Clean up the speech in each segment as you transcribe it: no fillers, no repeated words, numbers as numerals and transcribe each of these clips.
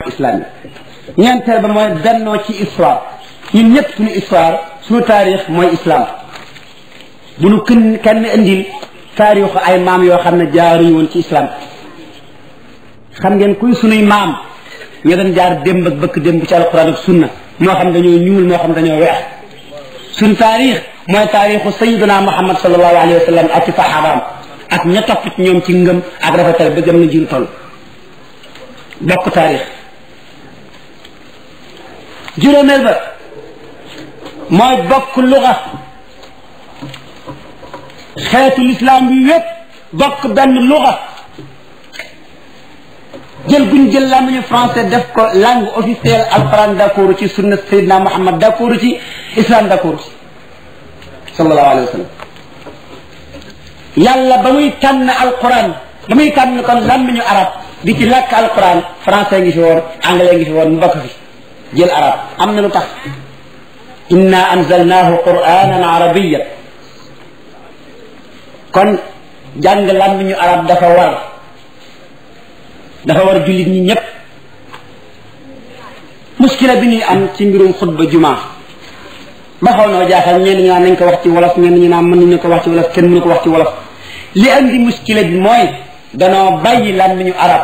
islamique ñeenteel ba mooy bennoo ci histoire ñun ñëpp suñu histoire suñu taarix mooy islam bu nu kenn indil taarixu ay maam yoo xam ne jaaruñu woon ci islam xam ngeen kuy sunuy maam ñoo doon jaar démb ak bëkk démb ci alquran ak sunna moo xam dañoo ñuul moo xam dañoo weex suñ taarix mooy taarixu sayiduna muhammad sallallahu alayhi wa sallam ak ci saxaabaam ak ña topp ci ñoom ci ngëm ak rafetal ba jamono ji ñu toll bokk taarix juróomeel ba mooy bokk luga xeetu lislaam bi yépp bokk benn luga jël buñ jël làmmiñu français def ko langue officielle alquran d'accord ci sunna sayyidina muhammad d'accord ci islam d'accord ci sallallahu alayhi wa sallam yàlla ba muy tànn alquran ba muy tànn kon làmmiñu arab di ci làkk alquran français ngi fi woon anglais ngi fi woon mu bokk fi jël arab am na lu tax inna anzalnahu quranan arabiyyan kon jàng làmmiñu arab dafa war jullit ñi ñëpp muskila bi ñuy am ci mbirum xutba jumaa ba xaw noo jaaxal ñenn ñi naan nañ ko wax ci wolof ñenn ñi naan mën nañu ko wax ci wolof kenn mënu ko wax ci wolof li andi muskila bi mooy danoo bàyyi làmmiñu arab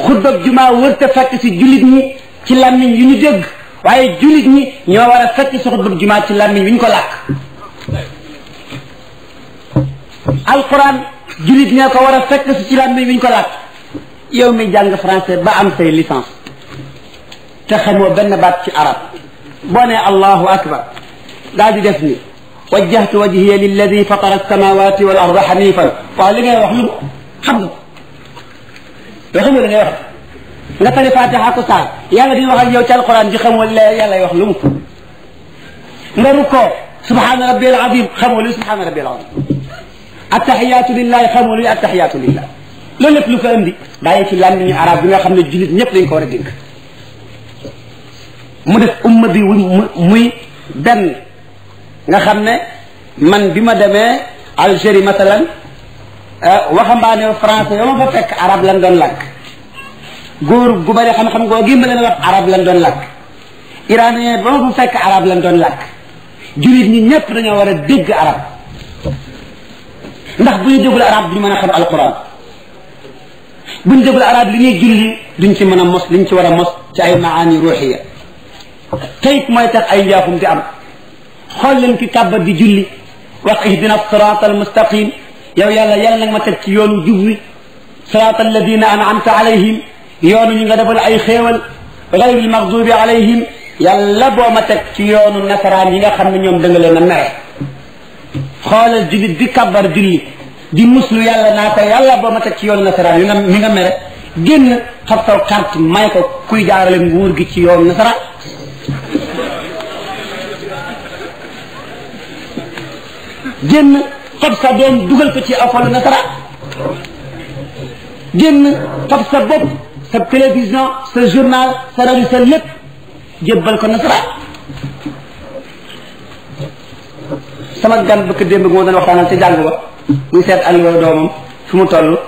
xutba jumaa wërta fekk si jullit ñi ci làmmiñ yu ñu dégg waaye jullit ñi ñoo war a fekk si xutba jumaa ci làmmiñ yu ñu ko làkk alquran jullit ñoo ko war a fekk si ci làmmiñ yu ñu ko làkk yow mi jàng français ba am say licence te xamoo benn baat ci arab boo nee allahu akbar daal di def ni wajjahtu wajhiya lilladi fatara alsamawati wal arda hanifan waaw li ngay wax lu xam nga xam nga li ngay wax nga tari fatiha ko saar yàlla di wax ak yow ci alquran ji xamoo li yàlla wax lu mu nga rukkoo subhana rabbil azim xamoo lu subhana rabbil azim attahiyatu lillahi xamoo lu attahiyatu lillah loolu lépp lu ko indi bàyyi ci làmmiñu arab bi nga xam ne jullit ñëpp dañ ko war a dégg mu def umma bi muy benn nga xam ne man bi ma demee Algérie masalan waxambaane français yoo ma fa fekk arab lan doon làkk góor gu bëri xam-xam goo gi ma leen wax arab lan doon làkk iranien ba ma fa fekk arab lan doon làkk jullit ñi ñëpp dañoo war a dégg arab ndax bu ñu déggul arab duñu mën a xam alquran bu ñu déggul arab li ñuy julli duñ ci mën a mos liñ ci war a mos ci ay maani ruuxiya tayit mooy tax ay njaaxum di am xool leen ki kàbbar di julli wax ihdina sirata almustaqim yow yàlla nag ma teg ci yoonu jub wi sirata alladina an'amta alayhim yoonu ñu nga defal ay xéewal gayri almaghdubi alayhim yàlla boo ma teg ci yoonu nasaraan yi nga xam ne ñoom da nga leen a mere xoolal jullit bi kàbbar julli di muslu yàlla naa ko yàlla boo ma teg ci yoonu nasaraan yi mi nga mere génn xab saw carte may ko kuy jaarale nguur gi ci yoonu nasaraan génn fab sa doom dugal ko ci école nasaraan génn fab sa bopp sa télévision sa journal sa rajo sa lépp jébbal ko nasaraan sama gan bëkk démb moo doon waxtaanal ci jàng ba muy seet alluwa doomam fu mu toll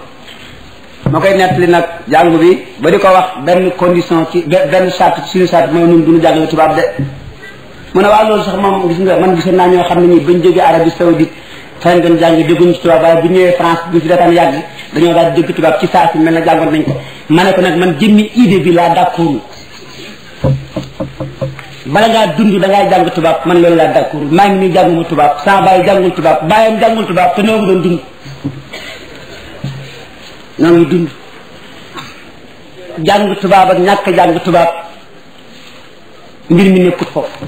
ma koy nettali nag jàng bi ba di ko wax benn condition ci benn charte ci suñu charte mooy nun duñu jàngale tubaab de mu ne waaw loolu sax moom gis nga man gisoon naa ñoo xam ne ñi bañ jógee Arabie Saoudite fañ doon jàng dégguñu ci tubaab waaye bu ñëwee France bu fi dataan yàgg dañoo daal dégg tubaab ci saa si mel na jàngoon nañ ko ma ne ko nag man jëmmi idée bi laa d'accord bala ngaa dund da ngay jàng tubaab man loolu laa d'accord maa ngi nii jànguma tubaab sama baay jàngul tubaab baayam jàngul tubaab te noo ngi doon dund noo ngi dund jàng tubaab ak ñàkk jàng tubaab mbir mi nekkut foofu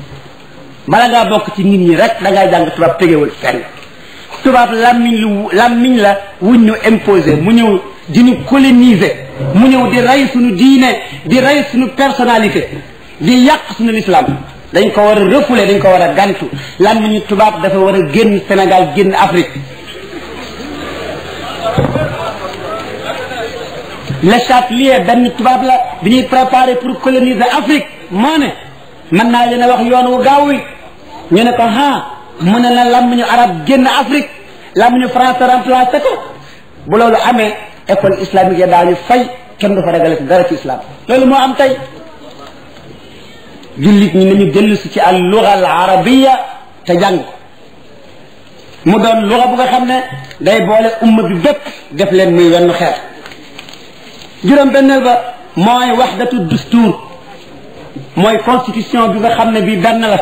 bala ngaa bokk ci nit ñi rek da ngay jàng tubaab tegewul fenn tubaab làmmiñ la wuñ ñu imposé mu ñëw di ñu coloniser mu ñëw di rey suñu diine di rey suñu personnalité di yàq suñu l'islam dañ ko war a refouler dañ ko war a gantu làmmiñu tubaab dafa war a génn Sénégal génn Afrique le Châtelier benn tubaab la bi ñuy préparer pour coloniser Afrique moo ne mën naa leen a wax yoon wu gaaw wi ñu ne ko mu ne na làmmiñu arab génn Afrique làmmiñu français remplacé ko bu loolu amee école islamique ya daañu fay kenn du fa ragale ci dara ci islam loolu moo am tey jullit ñi nañu dellu si ci al lugha al arabiya te jàng mu doon lugha bu nga xam ne day boole umma bi bépp def leen muy wenn xeet juróom benneel ba mooy wahdatu dustuur mooy constitution bi nga xam ne bii benn la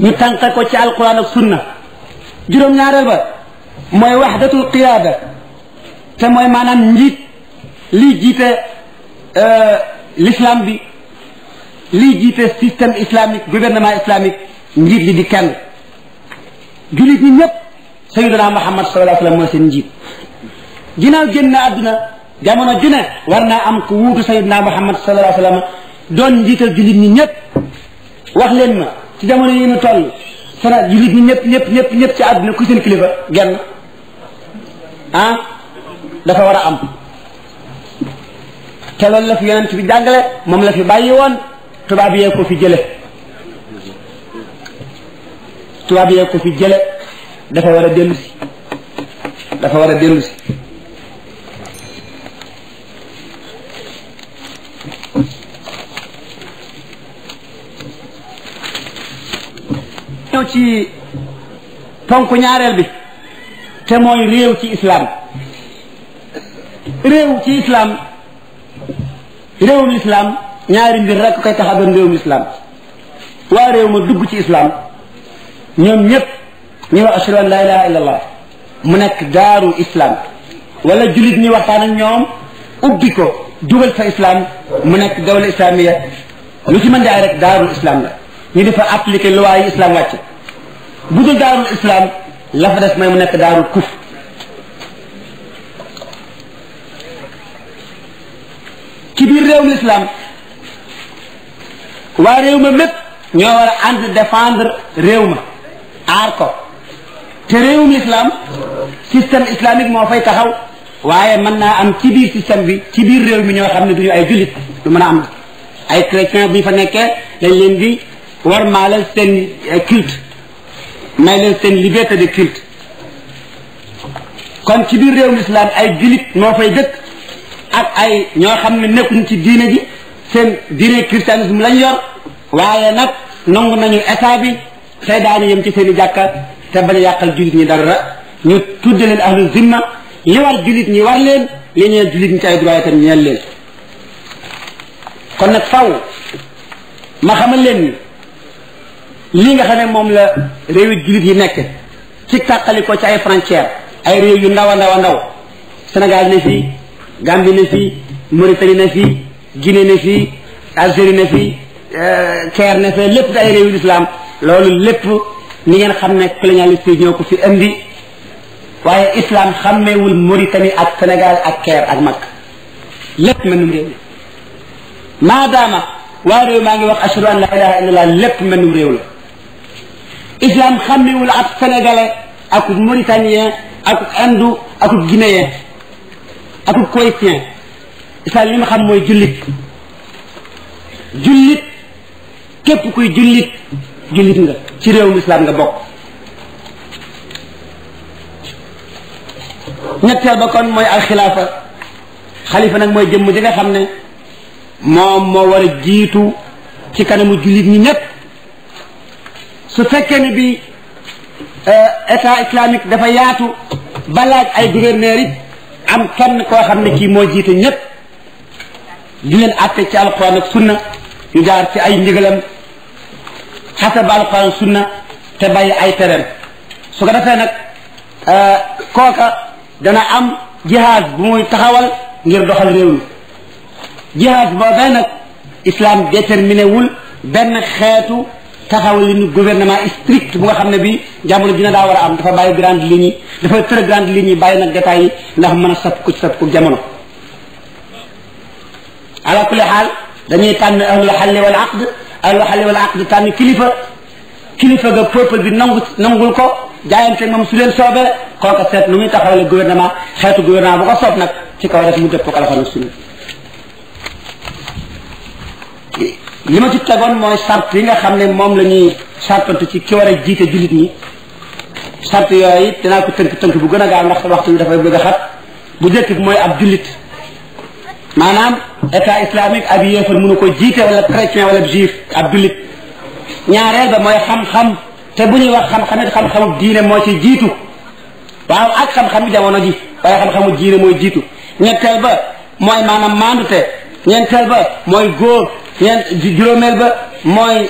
ñu tànqe ko ci alquran ak sunna juróom ñaareel ba mooy wahdatul qiyaada te mooy maanaam njiit lii jiite l'islam bi lii jiite système islamique gouvernement islamique njiit li di kenn jullit ñi ñëpp sayyiduna Muhammad sallallahu alayhi wa sallam mooy seen njiit ginnaaw génn na àdduna jamono ju ne war naa am ku wuutu sayyiduna Muhammad sallallahu alayhi wa sallam doon njiital jullit ñi ñëpp wax leen ma ci jamono yi ñu toll sana jullit ñi ñëpp ci àdduna ku seen kilifa genn ah dafa war a am te loolu la fi yonent bi jàngale moom la fi bàyyi woon tubaab yee ko fi jële dafa war a dellu si ñëw ci ponk ñaareel bi te mooy réew ci islam réewum islam ñaari mbir rek koy tax a doon réewum islam waa réew ma dugg ci islam ñoom ñëpp ñu wax ashhadu an la ilaha illa allah mu nekk daaru islam wala jullit ñi waxtaan ak ñoom ubbi ko dugal fa islam mu nekk dawla islamiya lu ci mën di ay rek daarul islam la ñu di fa appliquer loi yi islam wàcce bu dul daarul islam la fa des mooy mu nekk daarul kuf ci biir réewum islam waa réew ma mépp ñoo war a ànd défendre réew ma aar ko te réewum islam système islamique moo fay taxaw waaye mën naa am ci biir système bi ci biir réew mi ñoo xam ne duñu ay jullit du mën a am ay chrétien bu ñu fa nekkee dañ leen di war maalal seen culte may leen seen liberté de culte kon ci biir réewum islam ay jullit moo fay dëkk ak ay ñoo xam ne nekkuñ ci diine ji seen diine christianisme lañ yor waaye nag nangu nañu état bi tey daañu yem ci seen i jàkka te bañ a yàqal jullit ñi dara ñu tudde leen ahlu zimma li war jullit ñi war leen li ñeel jullit ñi ci ay droit itam ñeel leen kon nag faw ma xamal leen ni lii nga xam ne moom la réewi jullit yi nekk ci tàqali ko ci ay frontières ay réew yu ndaw a ndaw Sénégal ne fii Gambie ne fii Mauritanie ne fii Guinée ne fii Algérie ne fii Caire ne fee lépp di ay réewu l'islam loolu lépp ni ngeen xam ne colonialiste yi ñoo ko fi indi waaye islam xàmmeewul Mauritanie ak Sénégal ak Caire ak Makka lépp mennum réew la maadaama waa réew maa ngi wax ashhadu an la ilaha illallah lépp mennum réew la islam xàmmeewul ak sénégalais ak mauritanien ak indou ak guinéen ak kuwaitien islam li ma xam mooy jullit képp kuy jullit nga ci réewum islam nga bokk ñetteel ba kon mooy alxilaafa xalifa nag mooy jëmm ji nga xam ne moom moo war a jiitu ci kanamu jullit ñi ñëpp su fekkee ne bi état islamique dafa yaatu balaaj ay gouverneurs yi am kenn koo xam ne kii moo jiite ñëpp di leen àtte ci alquran ak sunna ñu jaar ci ay ndigalam xasab alquran sunna te bàyyi ay tereem su ko defee nag kooka dana am jihaad bu muy taxawal ngir doxal réew mi jihaad boobee nag islam déterminé wul benn xeetu taxawal li ñu gouvernement strict bu nga xam ne bi jamono dina daa war a am dafa bàyyi grande ligne yi dafa tër grande ligne yi bàyyi nag détails yi ndax mën a sapp ku jamono ala kulli xaal dañuy tànn ahlul xalli wal aqd tànn kilifa ga peuple bi nangul ko jaayante moom su leen soobee kooka seet nu muy taxawale gouvernement xeetu gouvernement bu ko soob nag ci kaw rek mu dëpp ko alxuraan sunna li ma ci tegoon mooy sart yi nga xam ne moom la ñuy sartantu ci ki war a jiite jullit ñi sart yooyu dinaa ko tënk bu gën a gaaw ndax waxtu bi dafay bëgg a xat bu njëkk bi mooy ab jullit maanaam état islamique ab yéefar mënu ko jiite wala chrétien wala juif ab jullit ñaareel ba mooy xam-xam te bu ñuy wax xam-xam it xam-xamu diine moo ci jiitu waaw ak xam-xamu jamono ji waaye xam-xamu diine mooy jiitu ñetteel ba mooy maanaam maandute ñeenteel ba mooy góor juróomeel ba mooy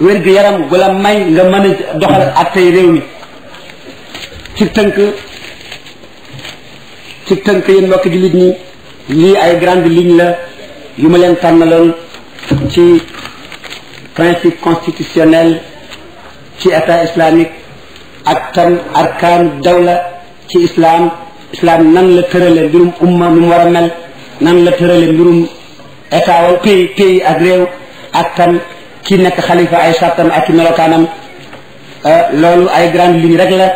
wér gu yaram gu la may nga mën a doxal attey réew mi ci tënk yéen mbokk jullit ñi lii ay grande ligne la yu ma leen tànnaloon ci principe constitutionnel ci état islamique ak tam arkaan dawla ci islam nan la tërale mbirum umma nu mu war a mel nan la tërale mbirum état wala pays ak réew ak tam ki nekk xalifa ay sartam ak melokaanam loolu ay grande ligne rek la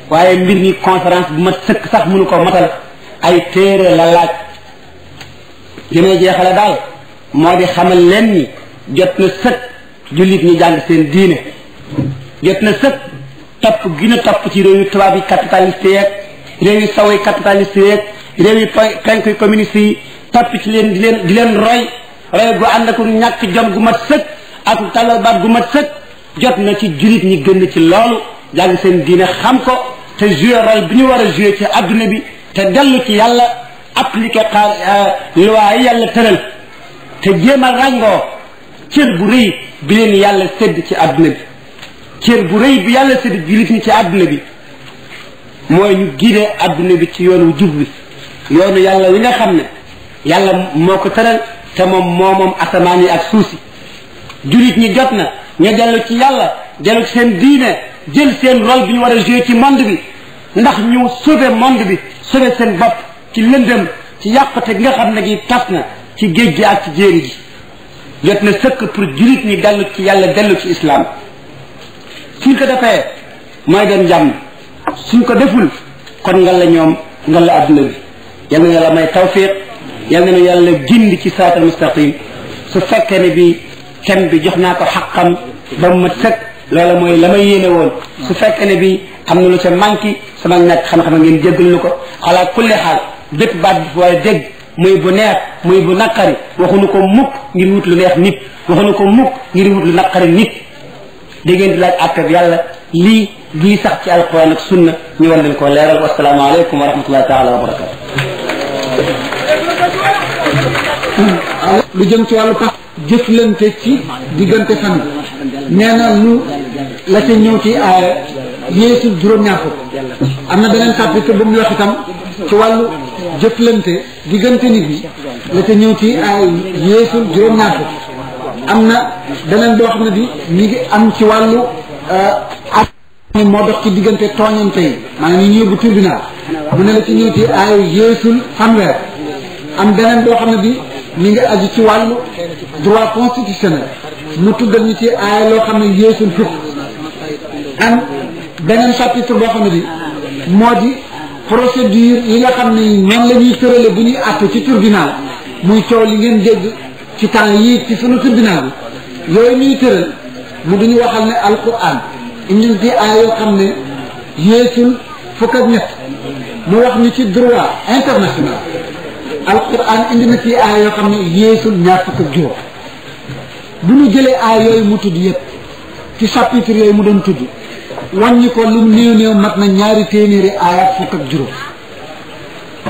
waaye mbir mi conférence bu ma sëkk sax mënu ko matal ay téere la laaj li may jeexale daal moo di xamal leen ni jot na sëkk jullit ñi jàng seen diine jot na sëkk topp gën a topp ci réew yu tubaab yi capitaliste yeeg réew yu saw yi capitaliste yeeg réew yu penk communiste yi topp ci leen di leen roy gu ànd ak ñàkk jom gu mat sëkk ak talal baat gu mat sëkk jot na ci jullit ñi gën ci loolu jàng seen diine xam ko te jouer rôle bi ñu war a jouer ci adduna bi te dellu ci yàlla appliquer loi yi yàlla tëral te jéem a ràngoo cër bu rëy bi leen yàlla sédd ci adduna bi cër bu rëy bi yàlla sédd jullit ñi ci adduna bi mooy ñu guider adduna bi ci yoonu jub bi yoonu yàlla wi nga xam ne yàlla moo ko tëral te moom asamaan yi ak suuf si jullit ñi jot na ñu dellu ci yàlla dellu ci seen diine jël seen rôle bi ñu war a jouer ci monde bi ndax ñu sauver monde bi sauver seen bopp ci lëndëm ci yàqute gi nga xam ne gi tas na ci géej gi ak ci jéeri ji jot na sëkk pour jullit ñi dellu ci yàlla dellu ci islam suñ ko defee mooy doon jàmm suñ ko deful kon nga la ñoom nga la adduna bi yal na yàlla may tawfiq yal na yàlla gindi ci siraatal mustaqim su fekkee ne bi thème bi jox naa ko xaqam ba mu mat sëkk loola mooy la ma yéene woon su fekkee ne bi am na lu ca manqué sama ñàkk xam-xam ngeen jéggal lu ko xalaa kulli xaal bépp baat bi fu waaye dégg muy bu neex muy bu naqari waxuñu ko mukk ngir wut lu neex nit waxuñu ko mukk ngir wut lu naqari nit da ngeen di laaj àtte bi yàlla lii sax ci alquran ak sunna ñu war leen koo leeral wasalaamu aleykum wa rahmatullahi taala wa barakatu lu jëm ci wàllu tax jëflante ci diggante fan nee na lu la ca ñëw ci aaya yeesul juróom-ñaar fukk am na beneen chapitre bu mu wax itam ci wàllu jëflante diggante nit ñi la ca ñëw ci aaya yeesul juróom-ñaar fukk am na beneen boo xam ne bi mi ngi am ci wàllu ak moo dox ci diggante tooñante yi maanaam ñu yóbbu tribunal mu ne la ci ñëw ci aaya yeesul fanweer am beneen boo xam ne bi mi ngi aju ci wàllu droit constitutionnel mu tuddal ñu ci aaya loo xam ne yeesul fukk am beneen chapitre boo xam ne bi moo di procédure yi nga xam ne noonu la ñuy tërale bu ñuy àtte ci tribunal muy coow li ngeen dégg ci temps yii ci sunu tribunal bi yooyu ñuy tëral mu duñu waxal ne alquran indi ci aaya yoo xam ne yeesul fukk ak ñett mu wax ñu ci droit international alquran indi na ci aaya yoo xam ne yeesul ñaar fukk ak juróom bu ñu jëlee aaya yooyu mu tudd yépp ci chapitre yooyu mu doon tudd wàññi ko lu néew néew mat na ñaari téeméeri aaya ak fukk ak juróom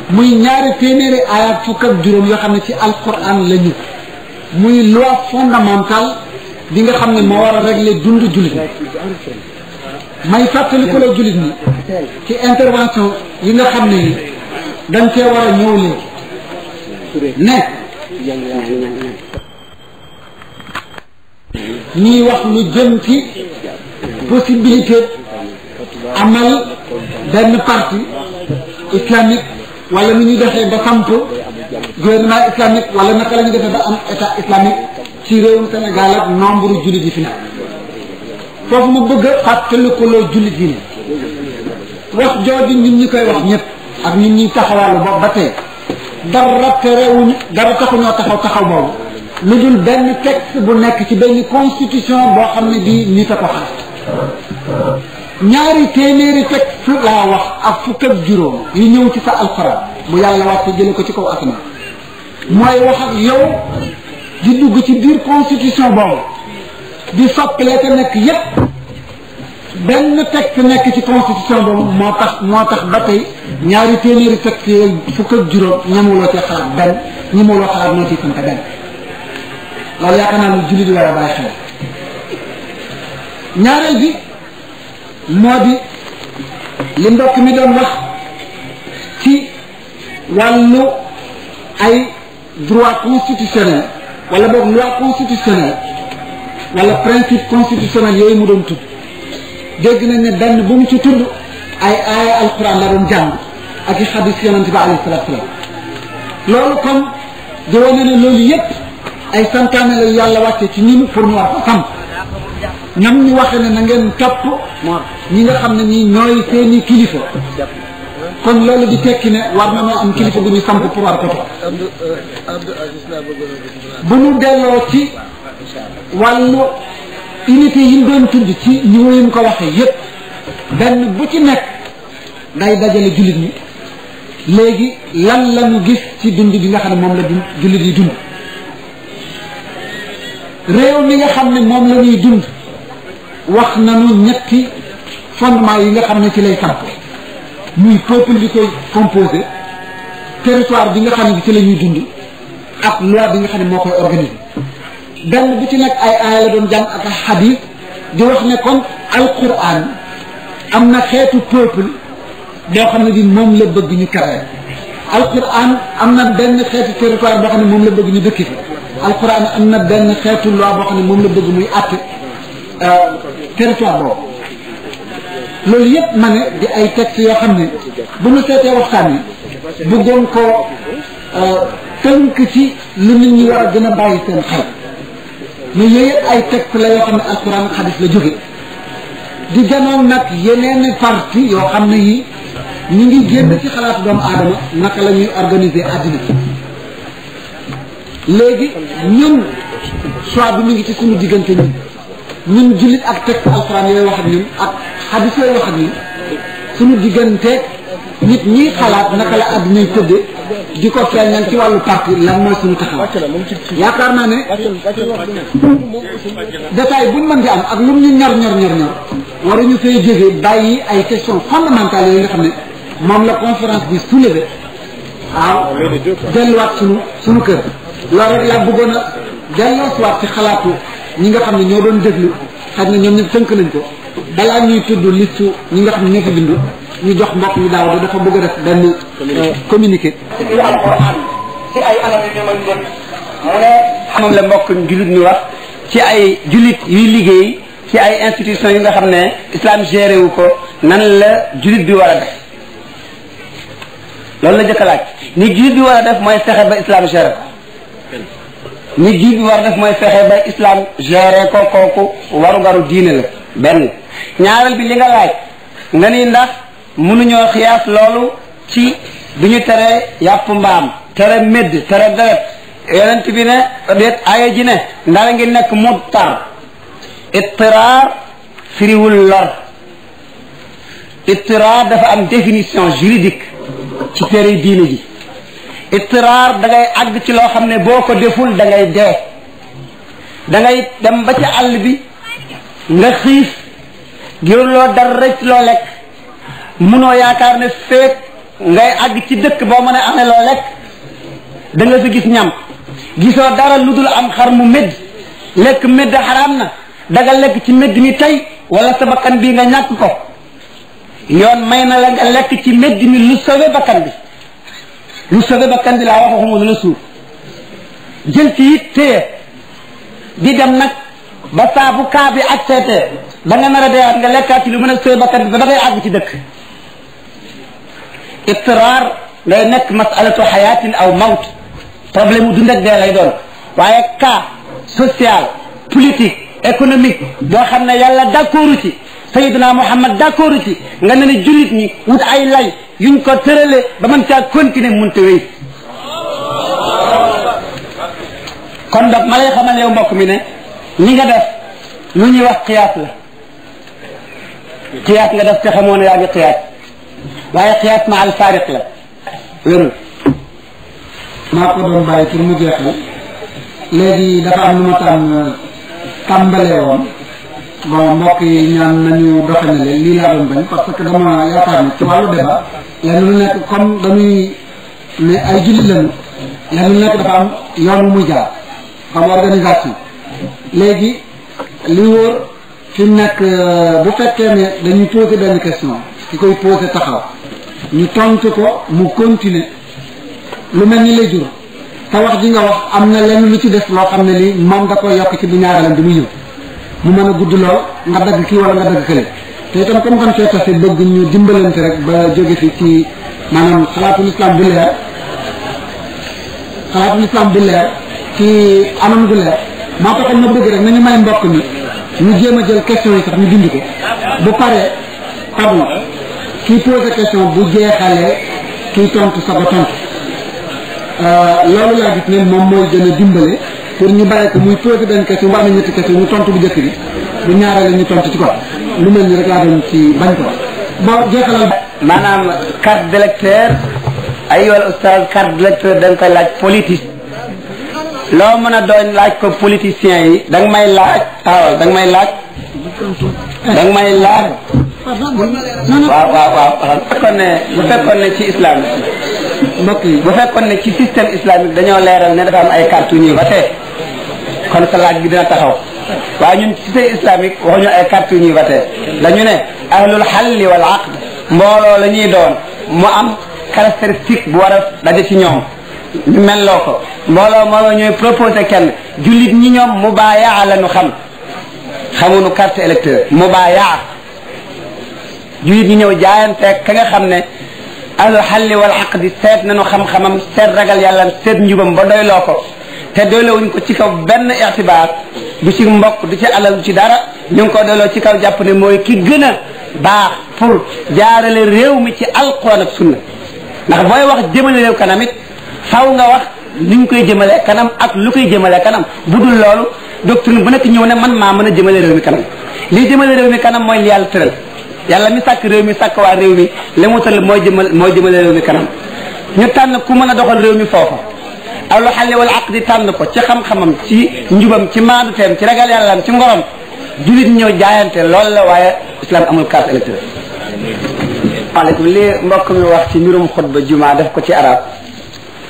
muy ñaari téeméeri aaya ak fukk ak juróom yoo xam ne ci alquran la ñu muy loi fondamentale bi nga xam ne moo war a régler dund jullit may fàttali ko la jullit ñi ci intervention yi nga xam ne yi dañ cee war a ñëw léegi ne ñuy wax lu jëm ci possibilité amal benn parti islamique wala nu ñu defee ba samp gouvernement islamique wala naka la ñu defee ba am état islamique ci réewum Sénégal ak nombre jullit yi fi nekk foofu mu bëgg a fàttalikuloo jullit yi ne wax jooju ñun ñi koy wax ñëpp ak ñun ñuy taxawaalu boobu ba tey dara terewuñu dara taxuñoo taxaw boobu lu dul benn texte bu nekk ci benn constitution boo xam ne bii nit a ko xam ñaari téeméeri texte laa wax ak fukk ak juróom yu ñëw ci sa alxuraan bu yàlla wàcce jële ko ci kaw asamaan mooy wax ak yow di dugg ci biir constitution boobu di soppale te nekk yépp benn texte nekk ci constitution boobu moo tax ba tey ñaari téeméeri texte yooyu fukk ak juróom ñamuloo ci xalaat benn ñamuloo xalaat noo ci sant benn loolu yaakaar naa ne jullit di war a bàyyi xel ñaareel bi moo di li mbokk mi doon wax ci wàllu ay droit constitutionnel wala boog loi constitutionnelle wala principe constitutionnel yooyu mu doon tudd dégg nañ ne benn bu mu ci tudd ay aaya alquran la doon jàng ak i xadis yonent bi alayhi salatu salaam loolu comme di wane ne loolu yépp ay santaane la yàlla wàcce ci ñun pour ñu war ko xam ñam ñu waxe ne na ngeen topp ñi nga xam ne ñi ñooy seeni kilifa kon loolu di tekki ne war na noo am kilifa bu ñu samp pour war ko topp bu ñu delloo ci wàllu unité yi ñu doon tudd ci niveau yi ñu ko waxee yépp benn bu ci nekk day dajale jullit ñi léegi lan la ñu gis ci dund bi nga xam ne moom la dund jullit yi dund réew mi nga xam ne moom la ñuy dund wax nañu ñetti fondement yi nga xam ne ci lay samp muy peuple bi koy composé territoire bi nga xam ne ci la ñuy dund ak loi bi nga xam ne moo koy organisé benn bu ci nekk ay aaya la doon jàng ak xadis di wax ne kon alquran am na xeetu peuple boo xam ne bi moom la bëgg ñu créer alquran am na benn xeetu territoire boo xam ne moom la bëgg ñu dëkki fi alquran am na benn xeetu loi boo xam ne moom la bëgg muy àtte territoire boobu loolu yépp ma ne di ay textes yoo xam ne bu ñu seetee waxtaan yi bëggoon ko tënk ci lu nit ñi war a gën a bàyyi seen xel mais yooyu yëpp ay textes la yoo xam ne alquran ak xadis la jóge di ganoon nag yeneen parti yoo xam ne yi ñu ngi génn ci xalaatu doomu aadama naka la ñuy organiser àddina léegi ñun choix bi mu ngi ci suñu diggante ñun jullit ak texte alquran yooyu wax ak ñun ak xadis yooyu wax ak ñun suñu diggante nit ñi xalaat naka la àddinay tëdde di ko feeñal ci wàllu parti lan mooy suñu taxaw yaakaar naa ne détail buñ mën di am ak lu ñu ñor waruñu fay jógee bàyyi ay questions fondamentales yooyu nga xam ne moom la conférence bi soulevé waaw delluwaat suñu kër loolu rek laa bëggoon a delloosiwaat ci xalaatu ñi nga xam ne ñoo doon déglu xaj na ñoom ñëpp tënk nañ ko balaa ñuy tudd liste ñi nga xam ne ñoo fi bindu ñu jox mbokk mi daaw dafa bëgg a def benn communiqué. ci alquran ci ay anam yu ñu mën jot mu ne moom la mbokk jullit ñu wax ci ay jullit yuy liggéey ci ay institutions yi nga xam ne islam géré wu ko nan la jullit bi war a def loolu la jëkk a laaj ni jullit bi war a def mooy fexe ba islam géré ko ni jullit bi war a def mooy fexe ba islam géré ko kooku warugaru diine la benn ñaareel bi li nga laaj nga ni ndax mënuñoo xiyaas loolu ci du ñu tere yàpp mbaam tere médd tere deret yonent bi ne déet aaya ji ne ndara ngi nekk mudtar ittiraar firiwul lor ittiraar dafa am définition juridique ci téere diine ji ittiraar da ngay àgg ci loo xam ne boo ko deful da ngay dee da ngay dem ba ci àll bi nga xiif gëruloo dara rek loo lekk munoo yaakaar ne feek ngay àgg ci dëkk boo mën a amee loo lekk da nga fi gis ñam gisoo dara lu dul am xar mu médd lekk médd xaraam na daga lekk ci médd mi tey wala sa bakkan bii nga ñàkk ko yoon may na la nga lekk ci médd mi lu sauvé bakkan bi lu sauvé bakkan bi laa waxuma lu la suuf jël ci it téye di dem nag ba saa bu kaa bi ak seetee ba nga nar a deewaat nga lekkaat ci lu mën a sauvé bakkan bi ba da ngay àgg ci dëkk ittiraar day nekk masalatu xayaatin aw mawt problème mu dund ak dee lay doon waaye cas social politique économique boo xam ne yàlla d'accordu ci Sayyidina Muhammad d'accordu ci nga ne ne jullit ñi wut ay lay yuñ ko tërale ba mën caa continuer mun te wéy kon donc ma lay xamal yow mbokk mi ne li nga def lu ñuy wax qiyaas la qiyaas nga def te xamoo ne yaa ngi qiyaas waaye qiyaas ma al faariq la wérul maa ko doon bàyyi pour mu jeexal léegi dafa am lu ma tàmbalee woon bon mbokk yi ñaan nañu doxanale lii laa doon bañ parce que dama yaakaar ne ci wàllu débat lenn lu nekk comme dañuy ne ay jullit lañu lenn lu nekk dafa am yoon muy jaar comme organisation léegi li wóor fi mu nekk bu fekkee ne dañuy poser benn question ki koy poser taxaw ñu tontu ko mu continuer lu mel ni lay jur te wax ji nga wax am na lenn lu ci def loo xam ne li moom da koy yokk ci bu ñaareelam bi muy ñëw mu mën a gudd lool nga dagg kii wala nga dagg kële te itam comme xam cee tase bëgg ñu dimbalante rek ba jóge fi ci maanaam xalaatul islam bu leer ci anam gu leer maa taxoon ma bëgg rek nañu may mbokk mi ñu jéem a jël question yi sax ñu dindi ko bu paree tabou kii posé question bu jeexalee kii tontu sa ba tontu loolu laa gis ne moom mooy gën a dimbale pour ñu bàyyi ko muy posé benn question bu amee ñetti question ñu tontu bu njëkk bi bu ñaareel ñu tontu ci ko lu mel ni rek laa doon ci bañ ko bon jeexalal. maanaam carte d'électeur ay wala oustaz carte d'électeur da nga koy laaj politique loo mën a doon laaj ko politiciens yi da nga may laaj waaw da nga may laaj waaw bu fekkoon ne ci islam mbokk yi bu fekkoon ne ci système islamique dañoo leeral ne dafa am ay carte yu ñuy voté kon sa laaj bi dina taxaw waaye ñun ci système islamique waxuñu ay carte yu ñuy voté dañu ne ahlul halli wal aqd mbooloo la ñuy doon mu am caractéristique bu war a daje ci ñoom ñu melloo ko mbooloo moo ñooy proposé kenn jullit ñi ñoom mubaayaa la ñu xamuñu carte électeur mubaayaa jullit ñi ñëw jaayanteeg ka nga xam ne ahlul halli wal aqdi seet nañu xam-xamam seet ragal yàlla seet njubam ba doyloo ko te doylowuñ ko ci kaw benn itibaar du ci mbokk du ci alal du ci dara ñu ngi ko doyloo ci kaw jàpp ne mooy ki gën a baax pour jaarale réew mi ci alquran ak sunna ndax booy wax jëmale réew kanam it faw nga wax ni ñu koy jëmale kanam ak lu koy jëmale kanam bu dul loolu doctrine bu nekk ñëw ne man maa mën a jëmale réew mi kanam lii jëmale réew mi kanam mooy li yàlla tëral yàlla mi sàkk réew mi sàkk waa réew mi li mu tëral mooy jëmale réew mi kanam ñu tànn ku mën a doxal réew mi foofa awlu xalli wala aqdi tànn ko ci xam-xamam ci njubam ci maanduteem ci ragal yàllaam ci ngorom julit ñëw jaayante loolu la waaye islam amul carte électeur waaleykum li mbokk mi wax ci mbirum xutba juma def ko ci arab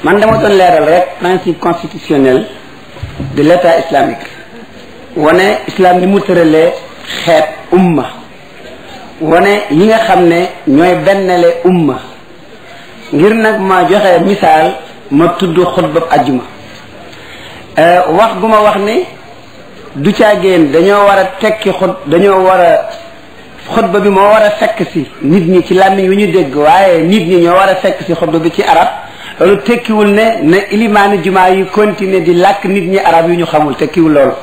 man dama doon leeral rek principe constitutionnel de l'état islamique wane islam ni mu tëralee xeet umma wane yi nga xam ne ñooy bennale umma ngir nag ma joxe misaal ma tudd xutba ajjuma wax gu ma wax ni du caagéen dañoo war a tekki dañoo war a xutba bi moo war a fekk si nit ñi ci làmmiñ wi ñu dégg waaye nit ñi ñoo war a fekk si xutba bi ci arab loolu tekkiwul ne ilimaani jumaa yi continuer di làkk nit ñi arab yu ñu xamul tekkiwul loolu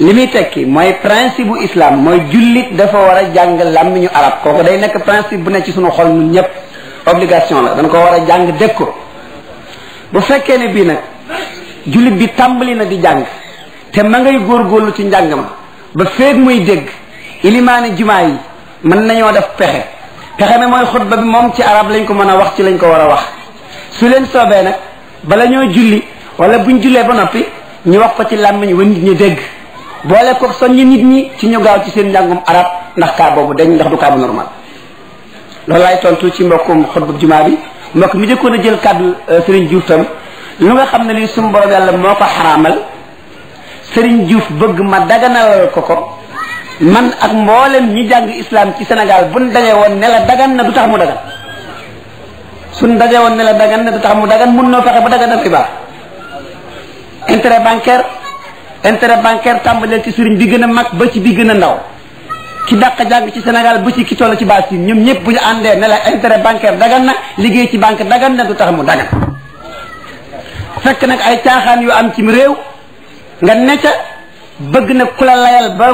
li muy tekki mooy principe bu islam mooy jullit dafa war a jàng làmmiñu arab kooku day nekk principe bu ne ci sunu xol ñun ñëpp obligation la dañ ko war a jàng dégg ko bu fekkee ne bii nag jullit bi tàmbali na di jàng te ma ngay góorgóorlu ci njàng ma ba feeg muy dégg ilimaani jumaa yi mën nañoo def pexe mi mooy xutba bi moom ci arab lañ ko mën a wax ci lañ ko war a wax su leen soobee nag bala ñoo julli wala buñ jullee ba noppi ñu wax ko ci làmmiñ wa nit ñi dégg boole ko soññi nit ñi ci ñu gaaw ci seen njàngum arab ndax kaa boobu dañ ndax du kaa bu normal loolu laay tontu ci mbokkum xutba jumaa bi mbokk mi jëkkoon a jël kàddu Serigne Diouf tam lu nga xam ne lii suñu borom yàlla moo ko xaraamal Serigne Diouf bëgg ma daganal ko man ak mboolem ñi jàng islam ci Sénégal buñ dajee woon ne la dagan na du tax mu dagan suñ dajee woon ne la dagan na du tax mu dagan mun noo fexe ba daganal riba intérêt bancaire tàmbaleel ci sëriñ bi gën a mag ba ci bi gën a ndaw ki dàq jàng ci Sénégal ba ci ki toll ci base yi ñoom ñëpp bu ñu àndee ne la intérêt bancaire dagan na liggéey ci banque dagan na du tax mu dagan fekk nag ay caaxaan yu am ci réew nga necca bëgg na ku la layal ba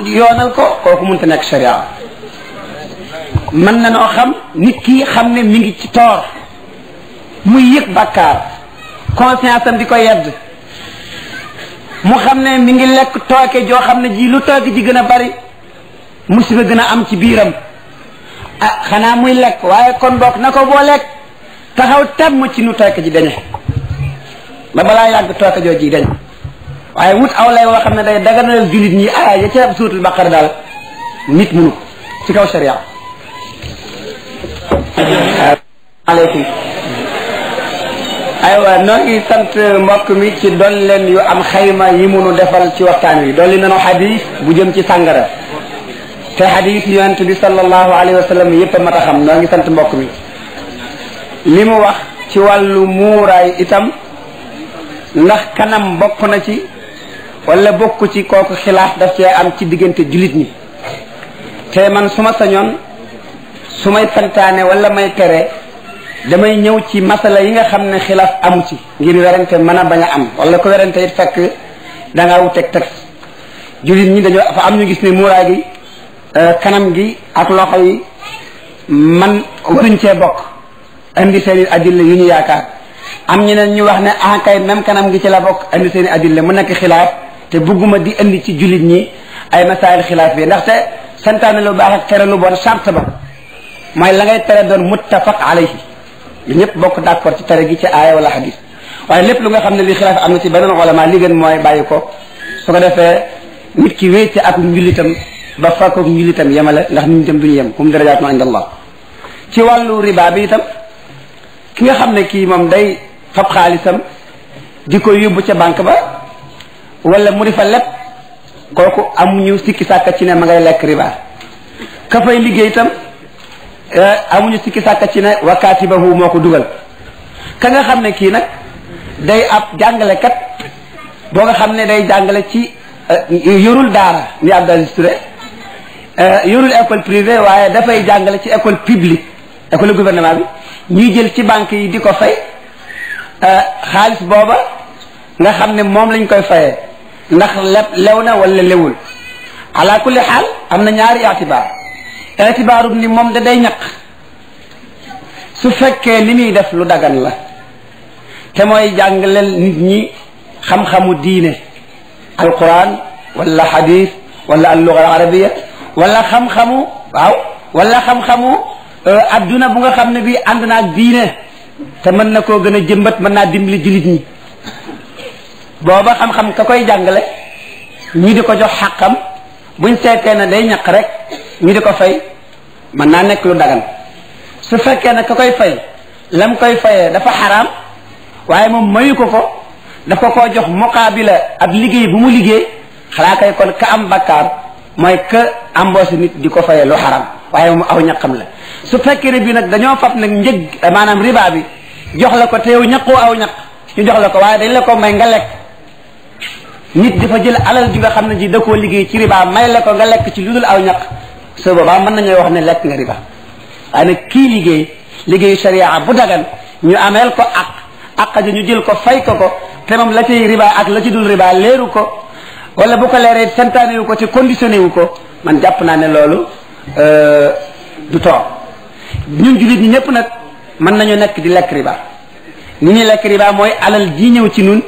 yoonal ko kooku mënta nekk sharia mën na noo xam nit ki xam ne mi ngi ci toor muy yëg bàkkaar conscience am di ko yedd mu xam ne mi ngi lekk tooke joo xam ne ji lu tooke ji gën a bari musiba gën a am ci biiram ah xanaa muy lekk waaye kon bokk na ko boo lekk taxaw temm ci nu tooke ji dañe ba balaa yàgg tooke jooju yi dañ waaye wut aw lay woo xam ne day daganal jullit ñi aaya ya ca suuratul baqara daal nit mënu ko ci kaw sharia. aleykum aywa noo ngi sant mbokk mi ci dolleen yu am xayma yi munu defal ci waxtaan wi dolli nanu xadis bu jëm ci sàngara te xadis yonent bi sallallahu alayhi wa sallam yépp a mat a xam noo ngi sant mbokk mi li mu wax ci wàllu muuraay itam ndax kanam bokk na ci wala bokk ci kooku xilaaf daf cee am ci diggante jullit ñi te man su ma sañoon su may santaane wala may tere damay ñëw ci masala yi nga xam ne xilaaf amu ci ngir werante mën a bañ a am wala ko werante it fekk da ngaa wuteeg teg jullit ñi dañoo fa am ñu gis ne muuraay gi kanam gi ak loxo yi man waruñ cee bokk indi seen i adilla yu ñu yaakaar am ñeneen ñu wax ne ah kay même kanam gi ci la bokk indi seen i adilla mu nekk xilaaf te bugguma di indi ci jullit ñi ay masaayil xilaaf yi ndaxte santaane lu baax ak tere lu bon charte ba mooy la ngay tere doon muttafaq alayhi li ñëpp bokk d'accord ci tere gi ci aaya wala hadis waaye lépp lu nga xam ne li xilaaf am na ci beneen ulama li gën mooy bàyyi ko su ko defee nit ki wéete ak njullitam ba fakkook njullitam yemale ndax nit ñi tam duñu yem hum darajaatun inda Allah ci wàllu riba bi itam ki nga xam ne kii moom day fab xaalisam di ko yóbbu ca banque ba wala mu di fa lépp kooku amuñu sikki sàkka ci ne ma ngay lekk riba ka fay liggéey itam amuñu sikki sàkka ci ne wa kaatibahu moo ko dugal ka nga xam ne kii nag day ab jàngalekat boo nga xam ne day jàngale ci yorul daara ni Abdou Aziz Touré yorul école privée waaye dafay jàngale ci école publique école gouvernement bi ñuy jël ci banque yi di ko fay xaalis booba nga xam ne moom lañ koy fayee ndax lew na wala lewul ala kulli xaal am na ñaari itibaaru ni moom da day ñaq su fekkee li muy def lu dagan la te mooy jàngaleel nit ñi xam-xamu diine alquran wala hadith wala alluga al arabia wala xam-xamu waaw wala xam-xamu adduna bu nga xam ne bii ànd na ak diine te mën na koo gën a jëmbat mën naa dimbali jullit ñi booba xam-xam ka koy jàngale ñu di ko jox xàqam buñ seetee ne day ñaq rek ñu di ko fay mën naa nekk lu dagan su fekkee ne ka koy fay lam koy fayee dafa xaraam waaye moom mayu ko dafa koo jox muqaabila ab liggéey bu mu liggéey xalaa kay kon ka am bakkaar mooy ka embauché nit di ko fayee lu xaraam waaye moom aw ñaqam la su fekkee ne bii nag dañoo fab nag njëg maanaam riba bi jox la ko te yow ñaqoo aw ñaq ñu jox la ko waaye dañ la ko may nga lekk nit dafa jël alal ji nga xam ne ji da koo liggéey ci riba may la ko nga lekk ci lu dul aw ñaq su boobaa mën nañoo wax ne lekk nga riba waaye nag kii liggéeyu sharia bu dagan ñu ameel ko ak ji ñu jël ko fay ko te moom la cay riba ak la ci dul riba leeru ko wala bu ko leeree santaane wu ko te conditionné wu ko man jàpp naa ne loolu du toog ñun jullit ñi ñëpp nag mën nañu nekk di lekk riba ni ñuy lekk riba mooy alal ji ñëw ci nun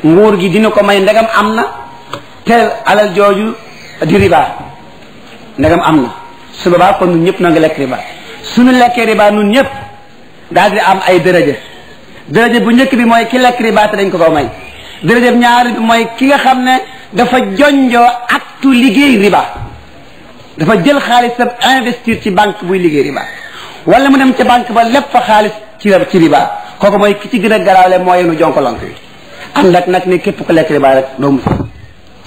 nguur gi dina ko may ndegam am na te alal jooju di riba ndegam am na su boobaa kon nun ñëpp noo ngi lekk riba suñu lekkee riba nun ñëpp daal di am ay dërëje bu njëkk bi mooy ki lekk riba te dañ ko may dërëje bu ñaar bi mooy ki nga xam ne dafa jonjoo aktu liggéey riba dafa jël xaalisam investir ci banque buy liggéey riba wala mu dem ca banque ba lépp fa xaalis ci riba kooku mooy ki ci gën a garaawle mooy nu jonkolonk yi ànd ak nag ne képp ko lekk riba rek doo mu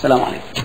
salaamaaleykum